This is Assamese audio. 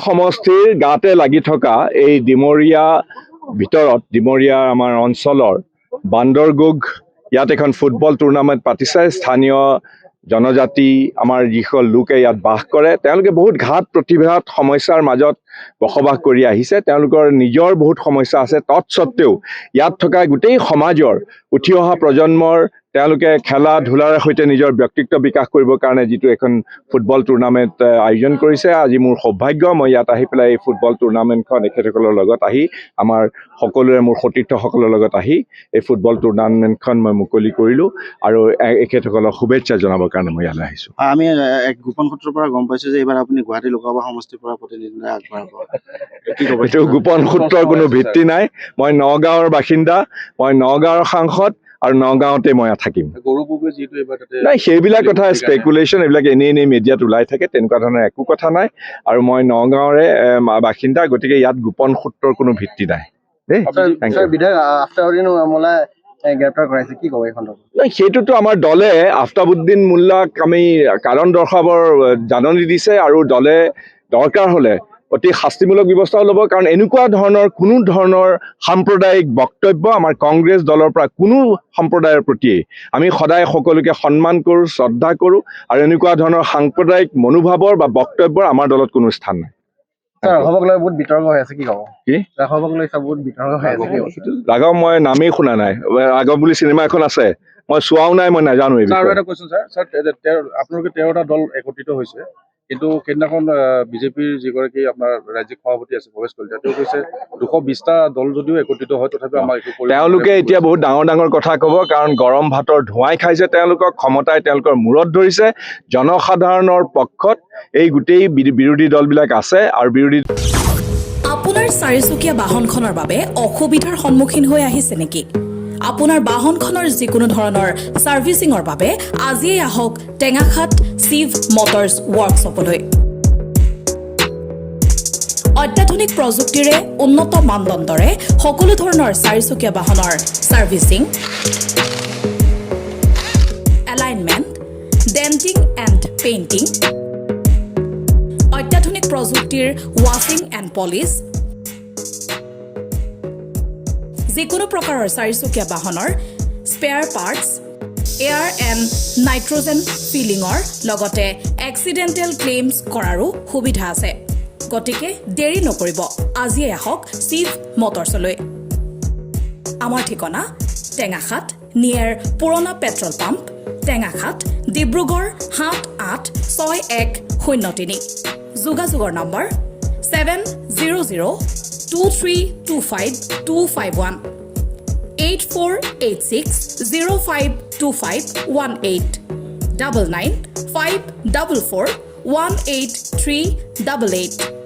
সমষ্টিৰ গাতে লাগি থকা এই ডিমৰীয়া ভিতৰত ডিমৰীয়া আমাৰ অঞ্চলৰ বান্দৰগোগ ইয়াত এখন ফুটবল টুৰ্ণামেণ্ট পাতিছে স্থানীয় জনজাতি আমাৰ যিসকল লোকে ইয়াত বাস কৰে তেওঁলোকে বহুত ঘাত প্ৰতিঘাত সমস্যাৰ মাজত বসবাস কৰি আহিছে তেওঁলোকৰ নিজৰ বহুত সমস্যা আছে তৎসত্ত্বেও ইয়াত থকা গোটেই সমাজৰ উঠি অহা প্ৰজন্মৰ তেওঁলোকে খেলা ধূলাৰ সৈতে নিজৰ ব্যক্তিত্ব বিকাশ কৰিবৰ কাৰণে যিটো এখন ফুটবল টুৰ্ণামেণ্ট আয়োজন কৰিছে আজি মোৰ সৌভাগ্য মই ইয়াত আহি পেলাই এই ফুটবল টুৰ্ণামেণ্টখন এখেতসকলৰ লগত আহি আমাৰ সকলোৰে মোৰ সতীৰ্থসকলৰ লগত আহি এই ফুটবল টুৰ্ণামেণ্টখন মই মুকলি কৰিলোঁ আৰু এখেতসকলক শুভেচ্ছা জনাবৰ কাৰণে মই ইয়ালৈ আহিছোঁ আমি এক গোপন সূত্ৰৰ পৰা গম পাইছোঁ যে এইবাৰ আপুনি গুৱাহাটী লোকসভা সমষ্টিৰ পৰা প্ৰতিনিধিত্ব আগবঢ়াব এইটো গোপন সূত্ৰৰ কোনো ভিত্তি নাই মই নগাঁৱৰ বাসিন্দা মই নগাঁৱৰ সাংসদ আৰু নগাঁৱতে মই থাকিম নাই সেইবিলাক কথা স্পেকুলেশ্যন এইবিলাক এনেই মিডিয়াত ওলাই থাকে তেনেকুৱা ধৰণৰ একো কথা নাই আৰু মই নগাঁৱৰে বাসিন্দা গতিকে ইয়াত গোপন সূত্ৰৰ কোনো ভিত্তি নাই সেইটোতো আমাৰ দলে আফতাবুদ্দিন মোল্লাক আমি কাৰণ দৰ্শাবৰ জাননী দিছে আৰু দলে দৰকাৰ হ'লে অতি শাস্তিমূলক ব্যৱস্থাও ল'ব কাৰণ এনেকুৱা ধৰণৰ কোনো ধৰণৰ সাম্প্ৰদায়িক বক্তব্য আমাৰ কংগ্ৰেছ দলৰ পৰা কোনো সম্প্ৰদায়ৰ প্ৰতিয়ে আমি সদায় সকলোকে সন্মান কৰোঁ শ্ৰদ্ধা কৰোঁ আৰু এনেকুৱা ধৰণৰ সাম্প্ৰদায়িক মনোভাৱৰ বা বক্তব্যৰ আমাৰ দলত কোনো স্থান নাই ৰাঘৱ মই নামেই শুনা নাই ৰাঘৱ বুলি চিনেমা এখন আছে মই চোৱাও নাই মই নাজানো আপোনালোকে 13টা দল একত্ৰিত হৈছে কিন্তু সেইদিনাখন বিজেপিৰ যিগৰাকী আপোনাৰ ৰাজ্যিক সভাপতি আছে ভৱেশ কলিতা তেওঁ কৈছে 220টা দল যদিও একত্ৰিত হয় তথাপিও আমাৰ তেওঁলোকে এতিয়া বহুত ডাঙৰ ডাঙৰ কথা ক'ব কাৰণ গৰম ভাতৰ ধোঁৱাই খাইছে তেওঁলোকক ক্ষমতাই তেওঁলোকৰ মূৰত ধৰিছে জনসাধাৰণৰ পক্ষত এই গোটেই বিৰোধী দলবিলাক আছে আৰু বিৰোধী আপোনাৰ চাৰিচকীয়া বাহনখনৰ বাবে অসুবিধাৰ সন্মুখীন হৈ আহিছে নেকি আপোনাৰ বাহনখনৰ যিকোনো ধৰণৰ সাৰ্ভিসিংৰ বাবে আজিয়ে আহক টেঙাখাত শিৱ মটৰছ ৱৰ্কশ্বপলৈ অত্যাধুনিক প্ৰযুক্তিৰে উন্নত মানদণ্ডৰে সকলো ধৰণৰ চাৰিচকীয়া বাহনৰ servicing alignment denting and painting অত্যাধুনিক প্ৰযুক্তিৰ ৱাশ্বিং এণ্ড পলিশ যিকোনো প্ৰকাৰৰ চাৰিচকীয়া বাহনৰ spare parts air and nitrogen ফিলিঙৰ লগতে এক্সিডেণ্টেল ক্লেইমছ কৰাৰো সুবিধা আছে গতিকে দেৰি নকৰিব আজিয়ে আহক শিৱ মটৰছলৈ আমাৰ ঠিকনা টেঙাখাত নিয়েৰ পুৰণা পেট্ৰল পাম্প টেঙাখাত ডিব্ৰুগড় 786103 যোগাযোগৰ নম্বৰ 7002325251 8486052518 9954418388